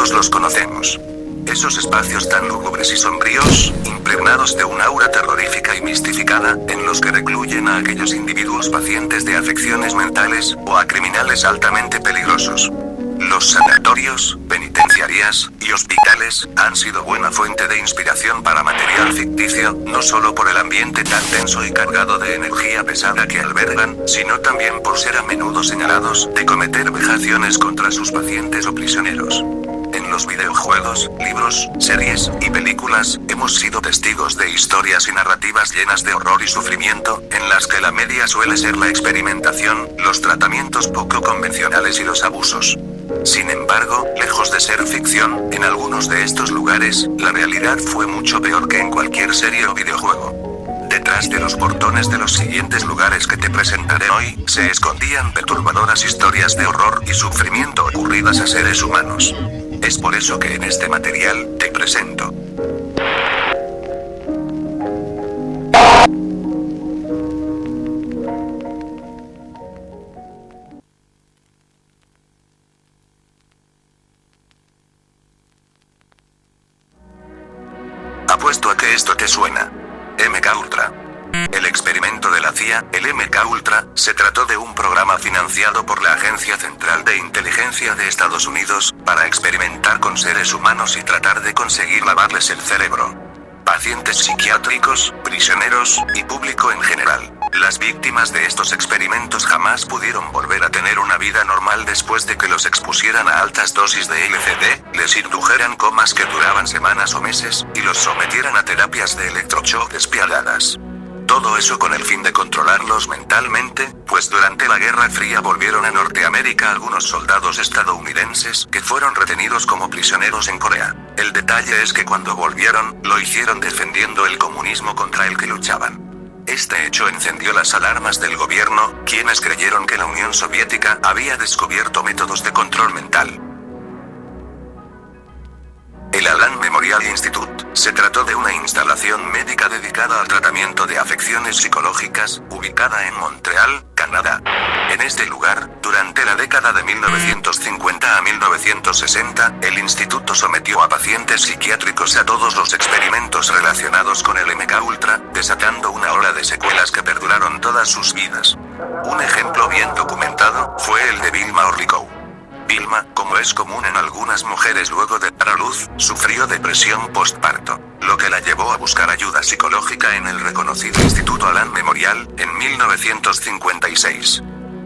todos los conocemos. Esos espacios tan lúgubres y sombríos, impregnados de un aura terrorífica y mistificada, en los que recluyen a aquellos individuos pacientes de afecciones mentales, o a criminales altamente peligrosos. Los sanatorios, penitenciarías, y hospitales, han sido buena fuente de inspiración para material ficticio, no solo por el ambiente tan denso y cargado de energía pesada que albergan, sino también por ser a menudo señalados de cometer vejaciones contra sus pacientes o prisioneros. En los videojuegos, libros, series y películas, hemos sido testigos de historias y narrativas llenas de horror y sufrimiento, en las que la media suele ser la experimentación, los tratamientos poco convencionales y los abusos. Sin embargo, lejos de ser ficción, en algunos de estos lugares, la realidad fue mucho peor que en cualquier serie o videojuego. Detrás de los portones de los siguientes lugares que te presentaré hoy, se escondían perturbadoras historias de horror y sufrimiento ocurridas a seres humanos. Es por eso que en este material, te presento. Apuesto a que esto te suena. MK Ultra. El experimento de la CIA, el MK Ultra, se trató de un programa financiado por la Agencia Central de Inteligencia de Estados Unidos, para experimentar con seres humanos y tratar de conseguir lavarles el cerebro. Pacientes psiquiátricos, prisioneros, y público en general. Las víctimas de estos experimentos jamás pudieron volver a tener una vida normal después de que los expusieran a altas dosis de LSD, les indujeran comas que duraban semanas o meses, y los sometieran a terapias de electroshock despiadadas. Todo eso con el fin de controlarlos mentalmente, pues durante la Guerra Fría volvieron a Norteamérica algunos soldados estadounidenses que fueron retenidos como prisioneros en Corea. El detalle es que cuando volvieron, lo hicieron defendiendo el comunismo contra el que luchaban. Este hecho encendió las alarmas del gobierno, quienes creyeron que la Unión Soviética había descubierto métodos de control mental. El Allen Memorial Institute se trató de una instalación médica dedicada al tratamiento de afecciones psicológicas, ubicada en Montreal, Canadá. En este lugar, durante la década de 1950 a 1960, el instituto sometió a pacientes psiquiátricos a todos los experimentos relacionados con el MK Ultra, desatando una ola de secuelas que perduraron todas sus vidas. Un ejemplo bien documentado fue el de Vilma Orlikow. Vilma, como es común en algunas mujeres luego de dar a luz, sufrió depresión postparto, lo que la llevó a buscar ayuda psicológica en el reconocido Instituto Allen Memorial, en 1956.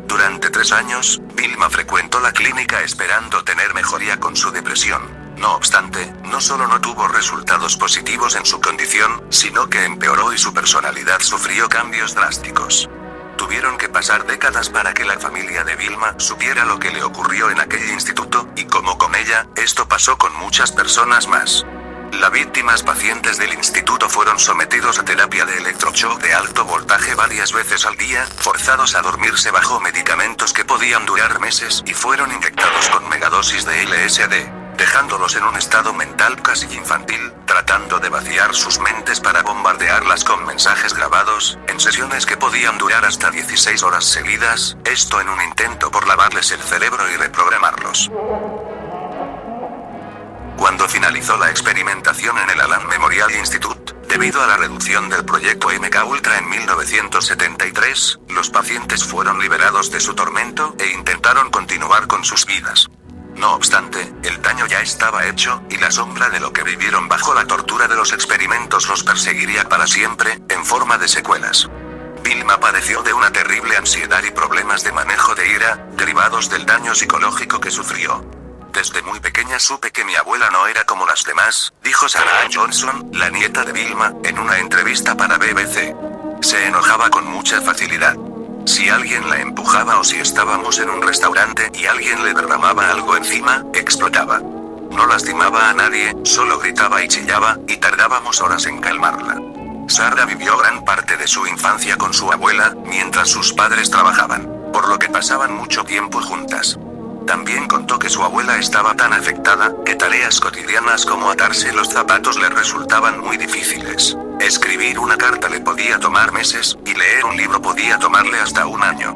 Durante 3 años, Vilma frecuentó la clínica esperando tener mejoría con su depresión. No obstante, no solo no tuvo resultados positivos en su condición, sino que empeoró y su personalidad sufrió cambios drásticos. Tuvieron que pasar décadas para que la familia de Vilma supiera lo que le ocurrió en aquel instituto, y como con ella, esto pasó con muchas personas más. Las víctimas pacientes del instituto fueron sometidos a terapia de electroshock de alto voltaje varias veces al día, forzados a dormirse bajo medicamentos que podían durar meses y fueron inyectados con megadosis de LSD, dejándolos en un estado mental casi infantil, tratando de vaciar sus mentes para bombardearlas con mensajes grabados, en sesiones que podían durar hasta 16 horas seguidas, esto en un intento por lavarles el cerebro y reprogramarlos. Cuando finalizó la experimentación en el Allen Memorial Institute, debido a la reducción del proyecto MK Ultra en 1973, los pacientes fueron liberados de su tormento e intentaron continuar con sus vidas. No obstante, el daño ya estaba hecho, y la sombra de lo que vivieron bajo la tortura de los experimentos los perseguiría para siempre, en forma de secuelas. Vilma padeció de una terrible ansiedad y problemas de manejo de ira, derivados del daño psicológico que sufrió. Desde muy pequeña supe que mi abuela no era como las demás, dijo Sarah Ann Johnson, la nieta de Vilma, en una entrevista para BBC. Se enojaba con mucha facilidad. Si alguien la empujaba o si estábamos en un restaurante y alguien le derramaba algo encima, explotaba. No lastimaba a nadie, solo gritaba y chillaba, y tardábamos horas en calmarla. Sarah vivió gran parte de su infancia con su abuela, mientras sus padres trabajaban, por lo que pasaban mucho tiempo juntas. También contó que su abuela estaba tan afectada, que tareas cotidianas como atarse los zapatos le resultaban muy difíciles. Escribir una carta le podía tomar meses, y leer un libro podía tomarle hasta 1 año.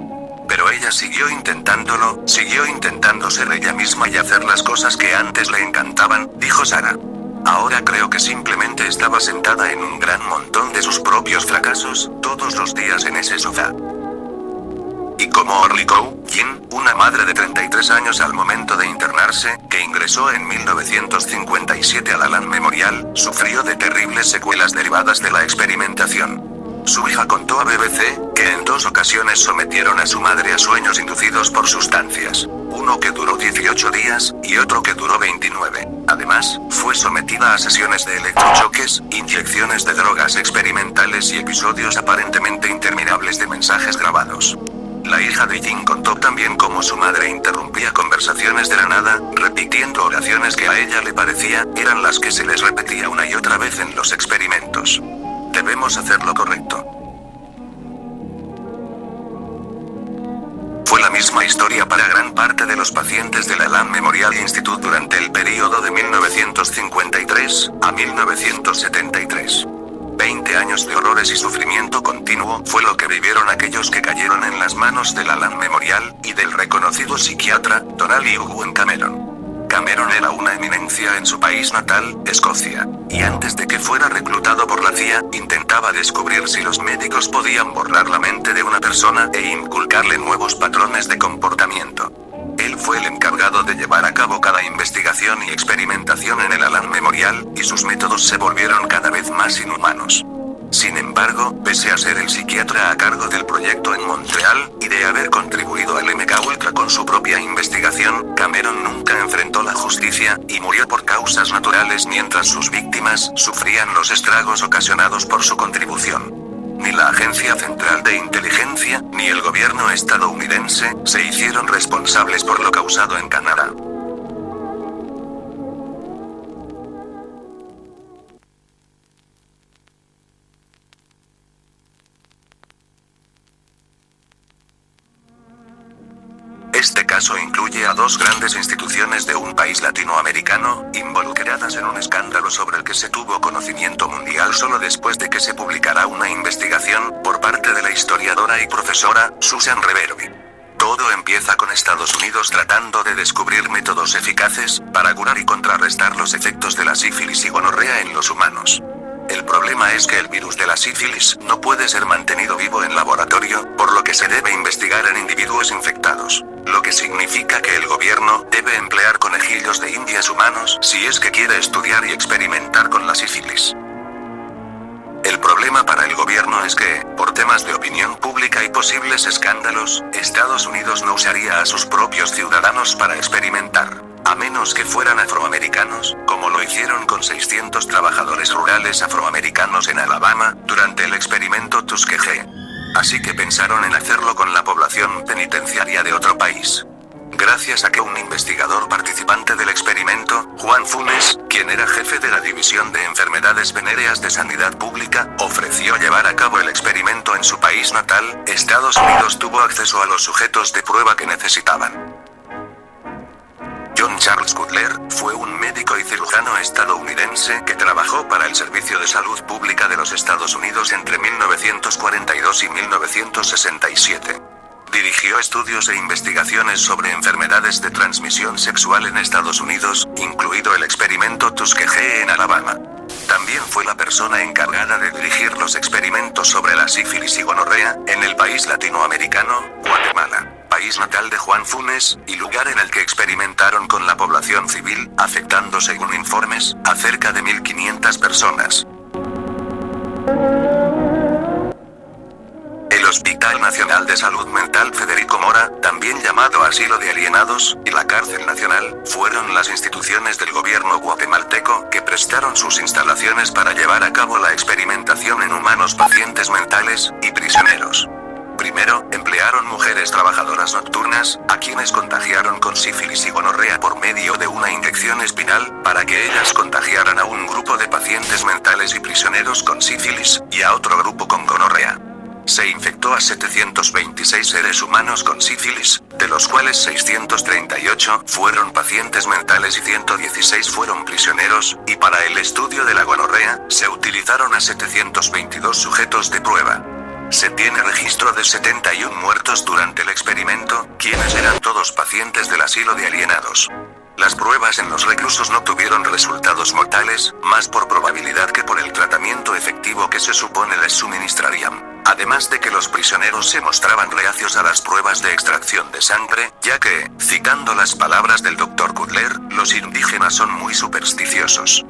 Pero ella siguió intentándolo, siguió intentando ser ella misma y hacer las cosas que antes le encantaban, dijo Sarah. Ahora creo que simplemente estaba sentada en un gran montón de sus propios fracasos, todos los días en ese sofá. Y como Orly Jin, una madre de 33 años al momento de internarse, que ingresó en 1957 al Allen Memorial, sufrió de terribles secuelas derivadas de la experimentación. Su hija contó a BBC, que en 2 ocasiones sometieron a su madre a sueños inducidos por sustancias, uno que duró 18 días, y otro que duró 29. Además, fue sometida a sesiones de electrochoques, inyecciones de drogas experimentales y episodios aparentemente interminables de mensajes grabados. La hija de Jin contó también cómo su madre interrumpía conversaciones de la nada, repitiendo oraciones que a ella le parecía eran las que se les repetía una y otra vez en los experimentos. Debemos hacer lo correcto. Fue la misma historia para gran parte de los pacientes del Allen Memorial Institute durante el período de 1953 a 1973. 20 años de horrores y sufrimiento continuo fue lo que vivieron aquellos que cayeron en las manos del Allen Memorial y del reconocido psiquiatra, Donald Owen Cameron. Cameron era una eminencia en su país natal, Escocia, y antes de que fuera reclutado por la CIA, intentaba descubrir si los médicos podían borrar la mente de una persona e inculcarle nuevos patrones de comportamiento. Él fue el encargado de llevar a cabo cada investigación y experimentación en el Allen Memorial, y sus métodos se volvieron cada vez más inhumanos. Sin embargo, pese a ser el psiquiatra a cargo del proyecto en Montreal, y de haber contribuido al MK Ultra con su propia investigación, Cameron nunca enfrentó la justicia, y murió por causas naturales mientras sus víctimas sufrían los estragos ocasionados por su contribución. Ni la Agencia Central de Inteligencia, ni el gobierno estadounidense, se hicieron responsables por lo causado en Canadá. Este caso incluye a 2 grandes instituciones de un país latinoamericano, involucradas en un escándalo sobre el que se tuvo conocimiento mundial solo después de que se publicara una investigación, por parte de la historiadora y profesora, Susan Reverby. Todo empieza con Estados Unidos tratando de descubrir métodos eficaces, para curar y contrarrestar los efectos de la sífilis y gonorrea en los humanos. El problema es que el virus de la sífilis no puede ser mantenido vivo en laboratorio, por lo que se debe investigar en individuos infectados. Lo que significa que el gobierno debe emplear conejillos de indias humanos si es que quiere estudiar y experimentar con la sífilis. El problema para el gobierno es que, por temas de opinión pública y posibles escándalos, Estados Unidos no usaría a sus propios ciudadanos para experimentar, a menos que fueran afroamericanos, como lo hicieron con 600 trabajadores rurales afroamericanos en Alabama, durante el experimento Tuskegee. Así que pensaron en hacerlo con la población penitenciaria de otro país. Gracias a que un investigador participante del experimento, Juan Funes, quien era jefe de la División de Enfermedades Venéreas de Sanidad Pública, ofreció llevar a cabo el experimento en su país natal, Estados Unidos tuvo acceso a los sujetos de prueba que necesitaban. John Charles Cutler fue un médico y cirujano estadounidense que trabajó para el Servicio de Salud Pública de los Estados Unidos entre 1942 y 1967. Dirigió estudios e investigaciones sobre enfermedades de transmisión sexual en Estados Unidos, incluido el experimento Tuskegee en Alabama. También fue la persona encargada de dirigir los experimentos sobre la sífilis y gonorrea en el país latinoamericano, Guatemala, país natal de Juan Funes, y lugar en el que experimentaron con la población civil, afectando, según informes, a cerca de 1.500 personas. El Hospital Nacional de Salud Mental Federico Mora, también llamado Asilo de Alienados, y la Cárcel Nacional, fueron las instituciones del gobierno guatemalteco que prestaron sus instalaciones para llevar a cabo la experimentación en humanos pacientes mentales y prisioneros. Primero, emplearon mujeres trabajadoras nocturnas, a quienes contagiaron con sífilis y gonorrea por medio de una inyección espinal, para que ellas contagiaran a un grupo de pacientes mentales y prisioneros con sífilis, y a otro grupo con gonorrea. Se infectó a 726 seres humanos con sífilis, de los cuales 638 fueron pacientes mentales y 116 fueron prisioneros, y para el estudio de la gonorrea, se utilizaron a 722 sujetos de prueba. Se tiene registro de 71 muertos durante el experimento, quienes eran todos pacientes del asilo de alienados. Las pruebas en los reclusos no tuvieron resultados mortales, más por probabilidad que por el tratamiento efectivo que se supone les suministrarían. Además de que los prisioneros se mostraban reacios a las pruebas de extracción de sangre, ya que, citando las palabras del Dr. Cutler, los indígenas son muy supersticiosos.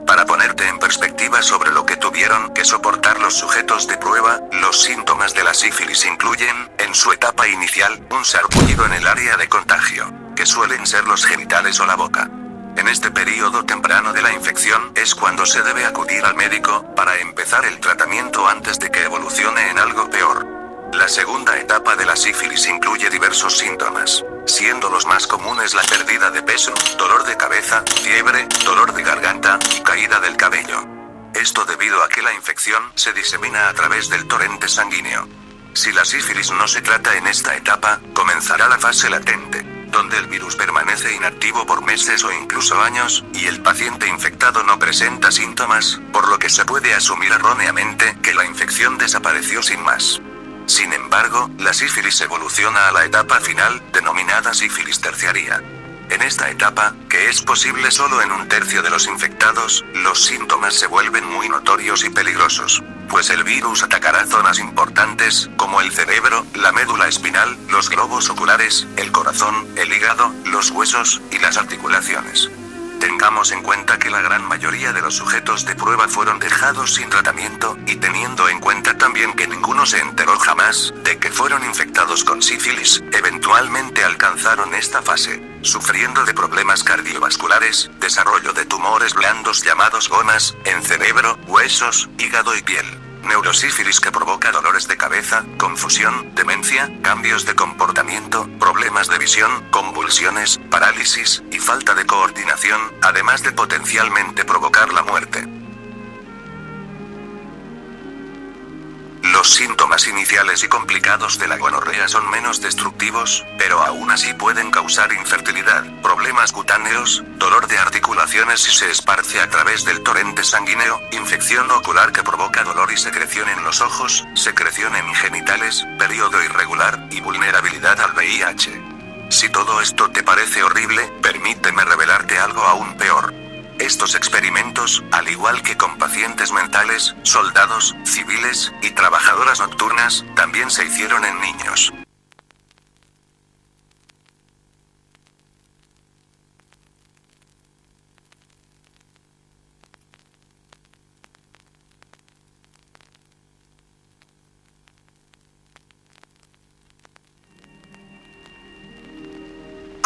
Para ponerte en perspectiva sobre lo que tuvieron que soportar los sujetos de prueba, los síntomas de la sífilis incluyen, en su etapa inicial, un sarpullido en el área de contagio, que suelen ser los genitales o la boca. En este periodo temprano de la infección es cuando se debe acudir al médico, para empezar el tratamiento antes de que evolucione en algo peor. La segunda etapa de la sífilis incluye diversos síntomas, siendo los más comunes la pérdida de peso, dolor de cabeza, fiebre, dolor de garganta, y caída del cabello. Esto debido a que la infección se disemina a través del torrente sanguíneo. Si la sífilis no se trata en esta etapa, comenzará la fase latente, donde el virus permanece inactivo por meses o incluso años, y el paciente infectado no presenta síntomas, por lo que se puede asumir erróneamente que la infección desapareció sin más. Sin embargo, la sífilis evoluciona a la etapa final, denominada sífilis terciaria. En esta etapa, que es posible solo en un tercio de los infectados, los síntomas se vuelven muy notorios y peligrosos, pues el virus atacará zonas importantes, como el cerebro, la médula espinal, los globos oculares, el corazón, el hígado, los huesos, y las articulaciones. Tengamos en cuenta que la gran mayoría de los sujetos de prueba fueron dejados sin tratamiento, y teniendo en cuenta también que ninguno se enteró jamás de que fueron infectados con sífilis, eventualmente alcanzaron esta fase, sufriendo de problemas cardiovasculares, desarrollo de tumores blandos llamados gomas, en cerebro, huesos, hígado y piel. Neurosífilis que provoca dolores de cabeza, confusión, demencia, cambios de comportamiento, problemas de visión, convulsiones, parálisis, y falta de coordinación, además de potencialmente provocar la muerte. Los síntomas iniciales y complicados de la gonorrea son menos destructivos, pero aún así pueden causar infertilidad, problemas cutáneos, dolor de articulaciones si se esparce a través del torrente sanguíneo, infección ocular que provoca dolor y secreción en los ojos, secreción en genitales, periodo irregular, y vulnerabilidad al VIH. Si todo esto te parece horrible, permíteme revelarte algo aún peor. Estos experimentos, al igual que con pacientes mentales, soldados, civiles, y trabajadoras nocturnas, también se hicieron en niños.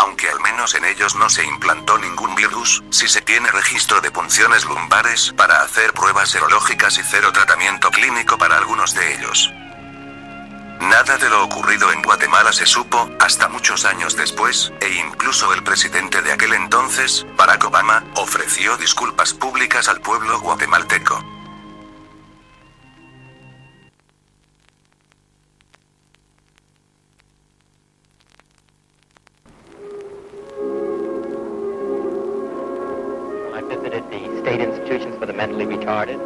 Aunque al menos en ellos no se implantó ningún virus, sí se tiene registro de punciones lumbares para hacer pruebas serológicas y cero tratamiento clínico para algunos de ellos. Nada de lo ocurrido en Guatemala se supo, hasta muchos años después, e incluso el presidente de aquel entonces, Barack Obama, ofreció disculpas públicas al pueblo guatemalteco. State institutions for the mentally retarded.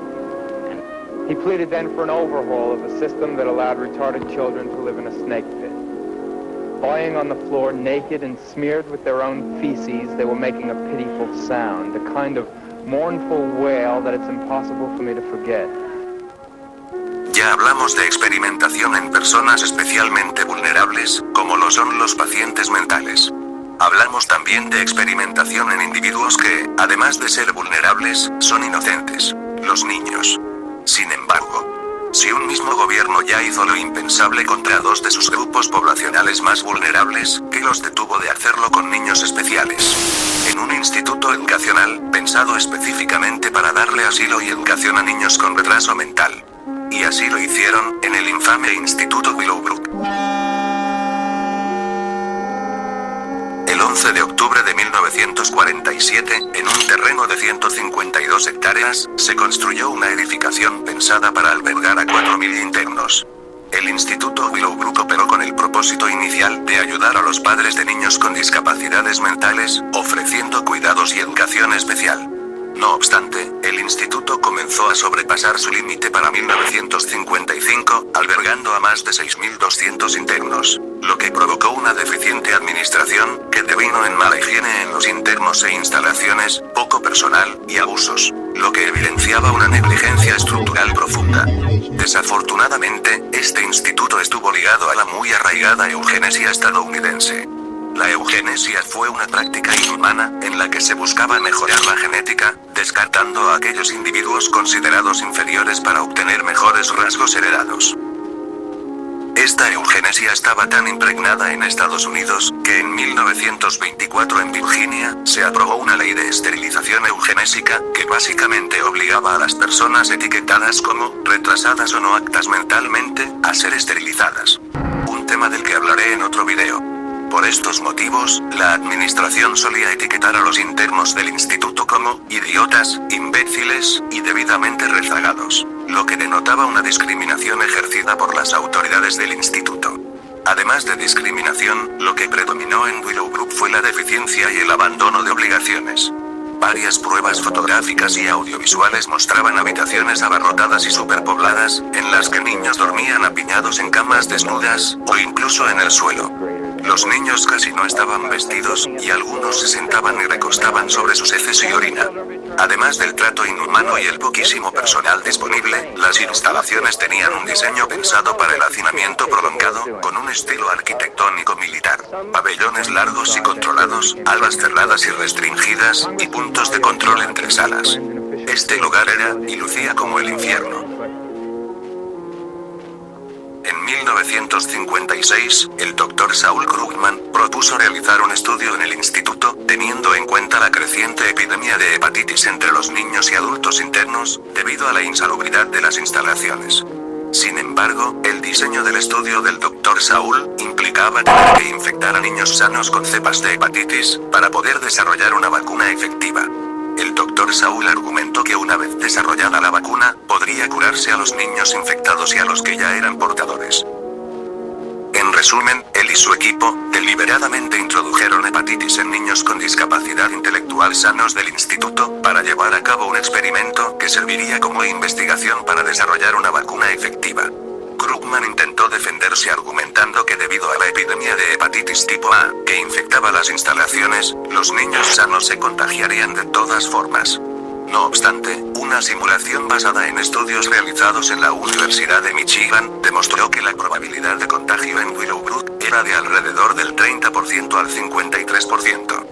And he pleaded then for an overhaul of a system that allowed retarded children to live in a snake pit. Lying on the floor naked and smeared with their own feces, they were making a pitiful sound, a kind of mournful wail that it's impossible for me to forget. Ya hablamos de experimentación en personas especialmente vulnerables, como lo son los pacientes mentales. Hablamos también de experimentación en individuos que, además de ser vulnerables, son inocentes, los niños. Sin embargo, si un mismo gobierno ya hizo lo impensable contra dos de sus grupos poblacionales más vulnerables, ¿qué los detuvo de hacerlo con niños especiales? En un instituto educacional, pensado específicamente para darle asilo y educación a niños con retraso mental. Y así lo hicieron, en el infame Instituto Willowbrook. El 11 de octubre de 1947, en un terreno de 152 hectáreas, se construyó una edificación pensada para albergar a 4.000 internos. El Instituto Willowbrook operó con el propósito inicial de ayudar a los padres de niños con discapacidades mentales, ofreciendo cuidados y educación especial. No obstante, el instituto comenzó a sobrepasar su límite para 1955, albergando a más de 6.200 internos, lo que provocó una deficiente administración, que devino en mala higiene en los internos e instalaciones, poco personal, y abusos, lo que evidenciaba una negligencia estructural profunda. Desafortunadamente, este instituto estuvo ligado a la muy arraigada eugenesia estadounidense. La eugenesia fue una práctica inhumana, en la que se buscaba mejorar la genética, descartando a aquellos individuos considerados inferiores para obtener mejores rasgos heredados. Esta eugenesia estaba tan impregnada en Estados Unidos, que en 1924 en Virginia, se aprobó una ley de esterilización eugenésica, que básicamente obligaba a las personas etiquetadas como retrasadas o no aptas mentalmente, a ser esterilizadas. Un tema del que hablaré en otro video. Por estos motivos, la administración solía etiquetar a los internos del instituto como idiotas, imbéciles, y debidamente rezagados, lo que denotaba una discriminación ejercida por las autoridades del instituto. Además de discriminación, lo que predominó en Willowbrook fue la deficiencia y el abandono de obligaciones. Varias pruebas fotográficas y audiovisuales mostraban habitaciones abarrotadas y superpobladas, en las que niños dormían apiñados en camas desnudas, o incluso en el suelo. Los niños casi no estaban vestidos, y algunos se sentaban y recostaban sobre sus heces y orina. Además del trato inhumano y el poquísimo personal disponible, las instalaciones tenían un diseño pensado para el hacinamiento prolongado, con un estilo arquitectónico militar, pabellones largos y controlados, alas cerradas y restringidas, y puntos de control entre salas. Este lugar era, y lucía como el infierno. En 1956, el Dr. Saul Krugman propuso realizar un estudio en el instituto, teniendo en cuenta la creciente epidemia de hepatitis entre los niños y adultos internos, debido a la insalubridad de las instalaciones. Sin embargo, el diseño del estudio del Dr. Saul implicaba tener que infectar a niños sanos con cepas de hepatitis, para poder desarrollar una vacuna efectiva. El Dr. Saul argumentó que una vez desarrollada la vacuna, podría curarse a los niños infectados y a los que ya eran portadores. En resumen, él y su equipo, deliberadamente introdujeron hepatitis en niños con discapacidad intelectual sanos del instituto, para llevar a cabo un experimento que serviría como investigación para desarrollar una vacuna efectiva. Krugman intentó defenderse argumentando que debido a la epidemia de hepatitis tipo A, que infectaba las instalaciones, los niños sanos se contagiarían de todas formas. No obstante, una simulación basada en estudios realizados en la Universidad de Michigan, demostró que la probabilidad de contagio en Willowbrook era de alrededor del 30% al 53%,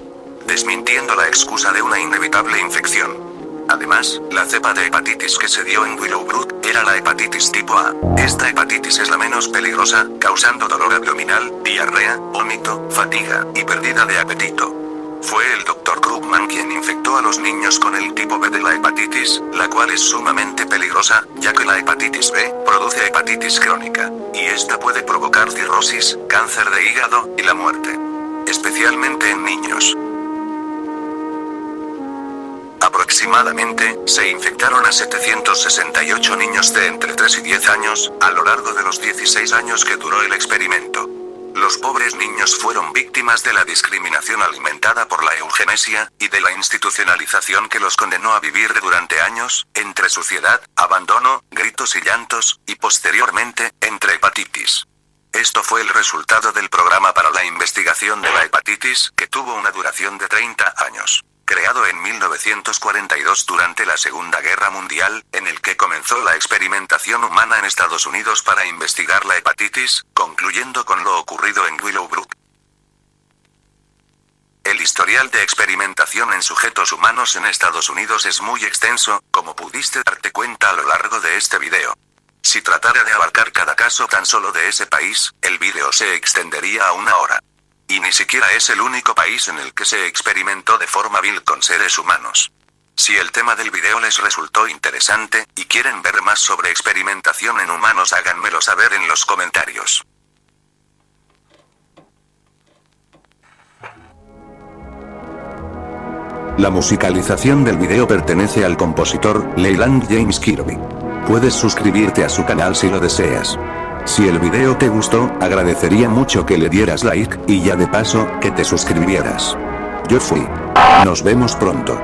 desmintiendo la excusa de una inevitable infección. Además, la cepa de hepatitis que se dio en Willowbrook era la hepatitis tipo A. Esta hepatitis es la menos peligrosa, causando dolor abdominal, diarrea, vómito, fatiga, y pérdida de apetito. Fue el Dr. Krugman quien infectó a los niños con el tipo B de la hepatitis, la cual es sumamente peligrosa, ya que la hepatitis B produce hepatitis crónica, y esta puede provocar cirrosis, cáncer de hígado, y la muerte. Especialmente en niños. Aproximadamente, se infectaron a 768 niños de entre 3 y 10 años, a lo largo de los 16 años que duró el experimento. Los pobres niños fueron víctimas de la discriminación alimentada por la eugenesia, y de la institucionalización que los condenó a vivir durante años, entre suciedad, abandono, gritos y llantos, y posteriormente, entre hepatitis. Esto fue el resultado del programa para la investigación de la hepatitis, que tuvo una duración de 30 años. Creado en 1942 durante la Segunda Guerra Mundial, en el que comenzó la experimentación humana en Estados Unidos para investigar la hepatitis, concluyendo con lo ocurrido en Willowbrook. El historial de experimentación en sujetos humanos en Estados Unidos es muy extenso, como pudiste darte cuenta a lo largo de este video. Si tratara de abarcar cada caso tan solo de ese país, el video se extendería a 1 hora. Y ni siquiera es el único país en el que se experimentó de forma vil con seres humanos. Si el tema del video les resultó interesante, y quieren ver más sobre experimentación en humanos, háganmelo saber en los comentarios. La musicalización del video pertenece al compositor Leland James Kirby. Puedes suscribirte a su canal si lo deseas. Si el video te gustó, agradecería mucho que le dieras like, y ya de paso, que te suscribieras. Yo fui. Nos vemos pronto.